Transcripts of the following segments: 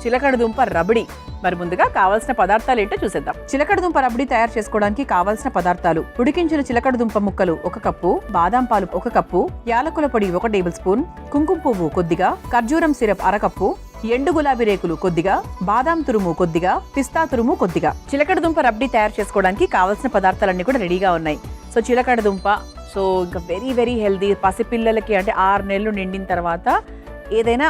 చిలకడ దుంప రబడి. మరి ముందుగా కావాల్సిన పదార్థాలు ఏంటో చూసేద్దాం. చిలకడ దుంప రబడి తయారు చేసుకోవడానికి కావాల్సిన పదార్థాలు: ఉడికించిన చిలకడ దుంప ముక్కలు 1 కప్పు, బాదాం పాలు 1 కప్పు, యాలకుల పొడి 1 టేబుల్ స్పూన్, కుంకుమ పువ్వు కొద్దిగా, ఖర్జూరం సిరప్ 1/2 కప్పు, ఎండు గులాబీ రేకులు కొద్దిగా, బాదాం తురుము కొద్దిగా, పిస్తా తురుము కొద్దిగా. చిలకడ దుంప రబడి తయారు చేసుకోవడానికి కావాల్సిన పదార్థాలన్నీ కూడా రెడీగా ఉన్నాయి. సో చిలకడ దుంప ఇంకా వెరీ వెరీ హెల్దీ. పసిపిల్లలకి అంటే 6 నెలలు నిండిన తర్వాత ఏదైనా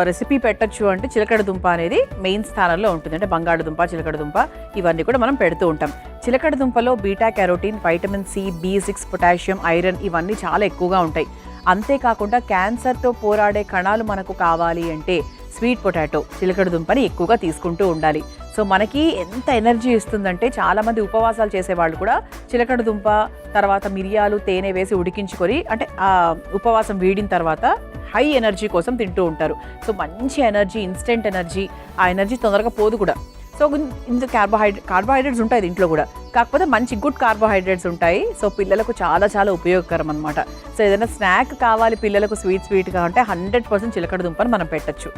రెసిపీ పెట్టచ్చు అంటే చిలకడ దుంప అనేది మెయిన్ స్థానంలో ఉంటుంది. అంటే బంగాళదుంప, చిలకడ దుంప ఇవన్నీ కూడా మనం పెడుతూ ఉంటాం. చిలకడ దుంపలో beta carotene, vitamin C, B6, potassium, iron ఇవన్నీ చాలా ఎక్కువగా ఉంటాయి. అంతేకాకుండా క్యాన్సర్తో పోరాడే కణాలు మనకు కావాలి అంటే స్వీట్ పొటాటో, చిలకడ దుంపని ఎక్కువగా తీసుకుంటూ ఉండాలి. సో మనకి ఎంత ఎనర్జీ ఇస్తుందంటే చాలామంది ఉపవాసాలు చేసేవాళ్ళు కూడా చిలకడ దుంప తర్వాత మిరియాలు, తేనె వేసి ఉడికించుకొని అంటే ఆ ఉపవాసం వీడిన తర్వాత హై ఎనర్జీ కోసం తింటూ ఉంటారు. సో మంచి ఎనర్జీ, ఇన్స్టెంట్ ఎనర్జీ. ఆ ఎనర్జీ తొందరగా పోదు కూడా. సో ఇంత కార్బోహైడ్రేట్స్ ఉంటాయి దీంట్లో కూడా, కాకపోతే మంచి గుడ్ కార్బోహైడ్రేట్స్ ఉంటాయి. సో పిల్లలకు చాలా చాలా ఉపయోగకరం అనమాట. సో ఏదైనా స్నాక్ కావాలి పిల్లలకు స్వీట్గా అంటే 100% చిలకడ దుంపని మనం పెట్టచ్చు.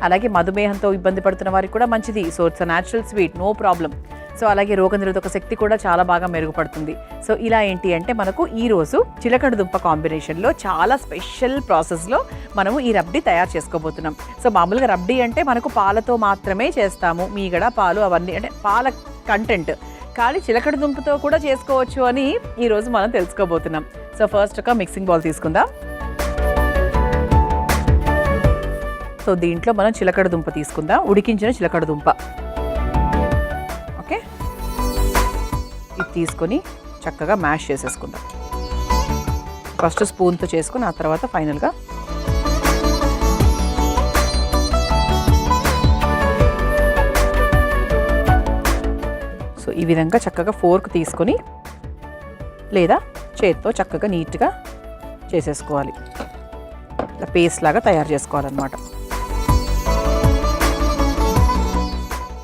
అలాగే మధుమేహంతో ఇబ్బంది పడుతున్న వారికి కూడా మంచిది. So it's a natural sweet, no problem. So అలాగే రోగనిరోధక శక్తి కూడా చాలా బాగా మెరుగుపడుతుంది. సో ఇలా ఏంటి అంటే మనకు ఈరోజు చిలకడ దుంప కాంబినేషన్లో చాలా స్పెషల్ ప్రాసెస్లో మనము ఈ రబ్డీ తయారు చేసుకోబోతున్నాం. సో మామూలుగా రబ్డీ అంటే మనకు పాలతో మాత్రమే చేస్తాము, మీగడ పాలు అవన్నీ అంటే పాల కంటెంట్. కానీ చిలకడ దుంపతో కూడా చేసుకోవచ్చు అని ఈరోజు మనం తెలుసుకోబోతున్నాం. సో ఫస్ట్ ఒక మిక్సింగ్ బౌల్ తీసుకుందాం. సో దీంట్లో మనం చిలకడ దుంప తీసుకుందాం, ఉడికించిన చిలకడ దుంప. ఓకే, ఇది తీసుకొని చక్కగా మ్యాష్ చేసేసుకుందాం. ఫస్ట్ స్పూన్తో చేసుకుని ఆ తర్వాత ఫైనల్గా సో ఈ విధంగా చక్కగా ఫోర్క్ తీసుకొని లేదా చేత్తో చక్కగా నీట్గా చేసేసుకోవాలి. ఇలా పేస్ట్ లాగా తయారు చేసుకోవాలన్నమాట.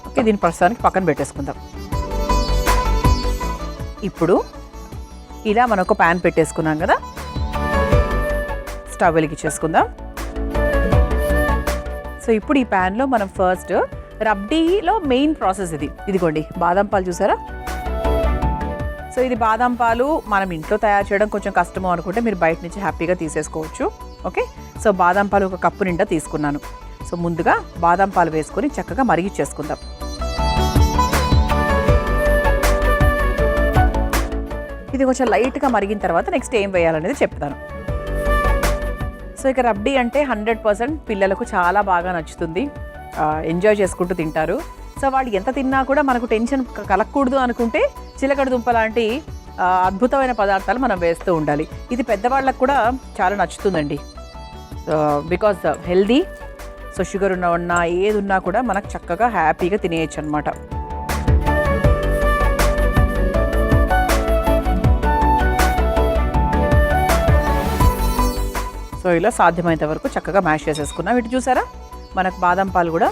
ఓకే, దీని ప్రస్తుతానికి పక్కన పెట్టేసుకుందాం. ఇప్పుడు ఇలా మనం ఒక ప్యాన్ పెట్టేసుకున్నాం కదా, స్టవ్ వెలిగించేసుకుందాం. సో ఇప్పుడు ఈ ప్యాన్లో మనం ఫస్ట్ రబ్డీలో మెయిన్ ప్రాసెస్ ఇదిగోండి బాదం పాలు చూసారా. సో ఇది బాదం పాలు మనం ఇంట్లో తయారు చేయడం కొంచెం కష్టము అనుకుంటే మీరు బయట నుంచి హ్యాపీగా తీసేసుకోవచ్చు. ఓకే, సో బాదం పాలు 1 కప్పు నిండా తీసుకున్నాను. సో ముందుగా బాదం పాలు వేసుకొని చక్కగా మరిగించేసుకుందాం. ఇది కొంచెం లైట్గా మరిగిన తర్వాత నెక్స్ట్ ఏం వేయాలనేది చెప్తాను. సో ఇక రబ్డీ అంటే 100% పిల్లలకు చాలా బాగా నచ్చుతుంది, ఎంజాయ్ చేసుకుంటూ తింటారు. సో వాళ్ళు ఎంత తిన్నా కూడా మనకు టెన్షన్ కలగకూడదు అనుకుంటే చిలకడ దుంప లాంటి అద్భుతమైన పదార్థాలు మనం వేస్తూ ఉండాలి. ఇది పెద్దవాళ్ళకు కూడా చాలా నచ్చుతుందండి, బికాజ్ హెల్దీ. సో షుగర్ ఉన్నా ఏది ఉన్నా కూడా మనకు చక్కగా హ్యాపీగా తినేయచ్చు అనమాట. సో ఇలా సాధ్యమైనంత వరకు చక్కగా మ్యాష్ చేసేసుకున్నాం. ఇటు చూసారా మనకు బాదం పాలు కూడా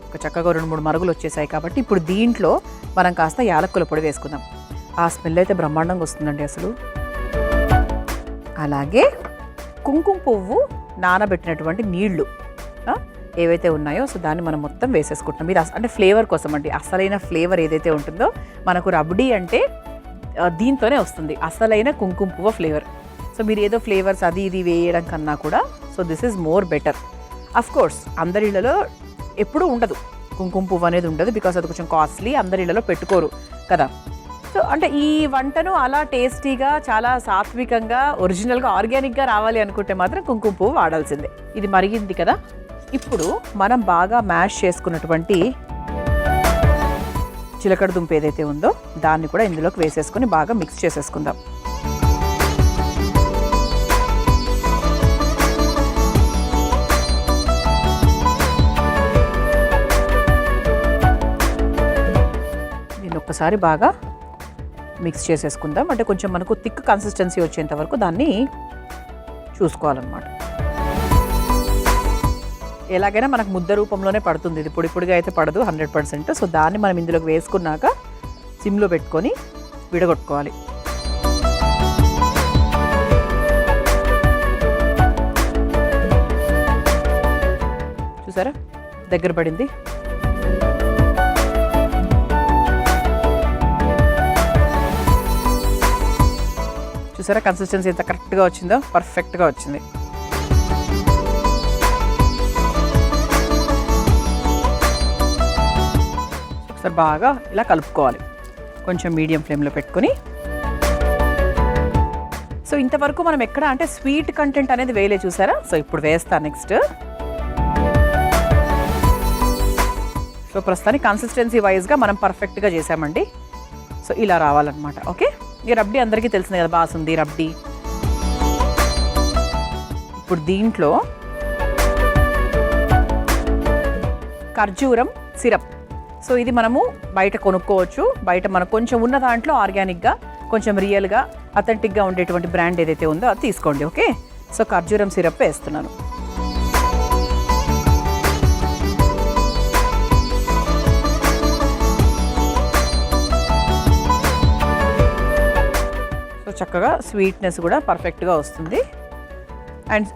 ఒక చక్కగా 2-3 మరుగులు వచ్చేసాయి. కాబట్టి ఇప్పుడు దీంట్లో మనం కాస్త యాలక్కుల పొడి వేసుకుందాం. ఆ స్మెల్ అయితే బ్రహ్మాండంగా వస్తుందండి అసలు. అలాగే కుంకుమ పువ్వు నానబెట్టినటువంటి నీళ్లు ఏవైతే ఉన్నాయో సో దాన్ని మనం మొత్తం వేసేసుకుంటున్నాం. ఇది అంటే ఫ్లేవర్ కోసం అండి. అసలైన ఫ్లేవర్ ఏదైతే ఉంటుందో మనకు రబ్డీ అంటే దీంతోనే వస్తుంది, అసలైన కుంకుమ పువ్వు ఫ్లేవర్. సో మీరు ఏదో ఫ్లేవర్స్ అది ఇది వేయడం కన్నా కూడా so this is more better. Of course అందరి ఇళ్లలో ఎప్పుడూ ఉండదు కుంకుమ పువ్వు అనేది, ఉండదు. బికాస్ అది కొంచెం కాస్ట్లీ, అందరి ఇళ్లలో పెట్టుకోరు కదా. సో అంటే ఈ వంటను అలా టేస్టీగా చాలా సాత్వికంగా ఒరిజినల్గా ఆర్గానిక్గా రావాలి అనుకుంటే మాత్రం కుంకుమ పువ్వు వాడాల్సిందే. ఇది మరిగింది కదా, ఇప్పుడు మనం బాగా మ్యాష్ చేసుకున్నటువంటి చిలకడ దుంప ఏదైతే ఉందో దాన్ని కూడా ఇందులోకి వేసేసుకొని బాగా మిక్స్ చేసేసుకుందాం. ఒక్కసారి బాగా మిక్స్ చేసేసుకుందాం. అంటే కొంచెం మనకు థిక్ కన్సిస్టెన్సీ వచ్చేంత వరకు దాన్ని చూసుకోవాలన్నమాట. ఎలాగైనా మనకు ముద్ద రూపంలోనే పడుతుంది, ఇది పొడి పొడిగా అయితే పడదు 100%. సో దాన్ని మనం ఇందులోకి వేసుకున్నాక సిమ్లో పెట్టుకొని విడగొట్టుకోవాలి. చూసారా దగ్గర పడింది. చూసారా కన్సిస్టెన్సీ ఎంత కరెక్ట్గా వచ్చిందో, పర్ఫెక్ట్గా వచ్చింది. ఒకసారి బాగా ఇలా కలుపుకోవాలి, కొంచెం మీడియం ఫ్లేమ్లో పెట్టుకొని. సో ఇంతవరకు మనం ఎక్కడ అంటే స్వీట్ కంటెంట్ అనేది వేయలే చూసారా. సో ఇప్పుడు వేస్తాను నెక్స్ట్. సో ప్రస్తుతానికి కన్సిస్టెన్సీ వైజ్గా మనం పర్ఫెక్ట్గా చేసామండి. సో ఇలా రావాలన్నమాట. ఓకే, ఈ రబ్డీ అందరికీ తెలిసింది కదా, బాసుంది రబ్డీ. ఇప్పుడు దీంట్లో ఖర్జూరం సిరప్. సో ఇది మనము బయట కొనుక్కోవచ్చు. బయట మనకు కొంచెం ఉన్న దాంట్లో ఆర్గానిక్గా, కొంచెం రియల్గా, అథెంటిక్గా ఉండేటువంటి బ్రాండ్ ఏదైతే ఉందో అది తీసుకోండి. ఓకే, సో ఖర్జూరం సిరప్ వేస్తున్నాను. సో చక్కగా స్వీట్నెస్ కూడా పర్ఫెక్ట్గా వస్తుంది. అండ్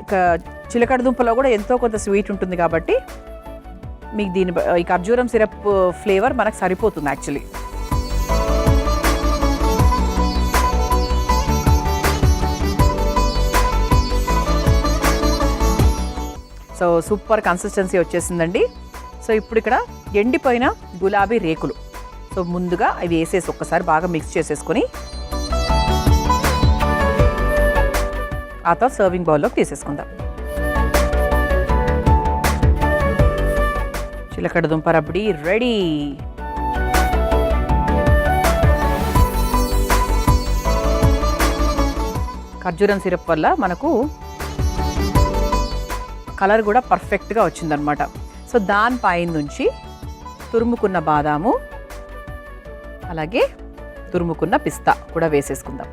చిలకడ దుంపలో కూడా ఎంతో కొంత స్వీట్ ఉంటుంది కాబట్టి మీకు ఈ ఖర్జూరం సిరప్ ఫ్లేవర్ మనకు సరిపోతుంది యాక్చువల్లీ. సో సూపర్ కన్సిస్టెన్సీ వచ్చేసిందండి. సో ఇప్పుడు ఇక్కడ ఎండిపోయిన గులాబీ రేకులు. సో ముందుగా అవి వేసేసి ఒక్కసారి బాగా మిక్స్ చేసేసుకొని ఆ తర్వాత సర్వింగ్ బౌల్లోకి తీసేసుకుందాం. చిలకడ దుంప రబ్డీ రెడీ. ఖర్జూరం సిరప్ వల్ల మనకు కలర్ కూడా పర్ఫెక్ట్గా వచ్చిందనమాట. సో దానిపై నుంచి తురుముకున్న బాదాము, అలాగే తురుముకున్న పిస్తా కూడా వేసేసుకుందాం.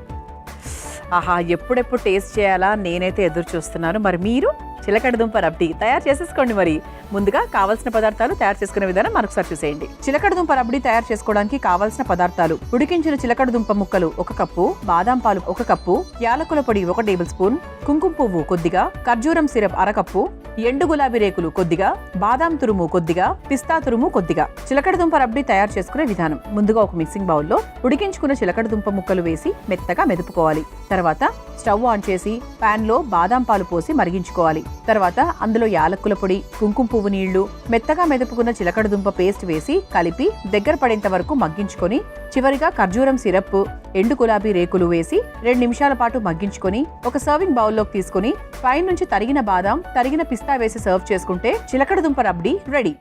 ఆహా, ఎప్పుడెప్పుడు టేస్ట్ చేయాలా నేనైతే ఎదురు చూస్తున్నాను. మరి మీరు చిలకడ దుంప రబ్డీ తయారు చేసేసుకోండి. మరి ముందుగా కావాల్సిన పదార్థాలు తయారు చేసుకునే విధానం మరొకసారి చూసేయండి. చిలకడ దుంప రబ్డీ తయారు చేసుకోవడానికి కావాల్సిన పదార్థాలు: ఉడికించిన చిలకడ దుంప ముక్కలు 1 కప్పు, బాదాం పాలు 1 కప్పు, యాలకుల పొడి 1 టేబుల్ స్పూన్, కుంకుమ పువ్వు కొద్దిగా, ఖర్జూరం సిరప్ 1/2 కప్పు, ఎండు గులాబీ రేకులు కొద్దిగా, బాదాం తురుము కొద్దిగా, పిస్తా తురుము కొద్దిగా. చిలకడ దుంప రబ్డీ తయారు చేసుకునే విధానం: ముందుగా ఒక మిక్సింగ్ బౌల్లో ఉడికించుకున్న చిలకడ దుంప ముక్కలు వేసి మెత్తగా మెదుపుకోవాలి. తర్వాత స్టవ్ ఆన్ చేసి పాన్ లో బాదాం పాలు పోసి మరిగించుకోవాలి. తర్వాత అందులో యాలక్కుల పొడి, కుంకుమ పువ్వు నీళ్లు, మెత్తగా మెదుపుకున్న చిలకడ దుంప పేస్ట్ వేసి కలిపి దగ్గర పడేంత వరకు మగ్గించుకొని చివరిగా ఖర్జూరం సిరప్, ఎండు గులాబీ రేకులు వేసి 2 నిమిషాల పాటు మగ్గించుకొని ఒక సర్వింగ్ బౌల్లోకి తీసుకుని పై నుంచి తరిగిన బాదాం, తరిగిన పిస్తా వేసి సర్వ్ చేసుకుంటే చిలకడ దుంప రబ్డీ రెడీ.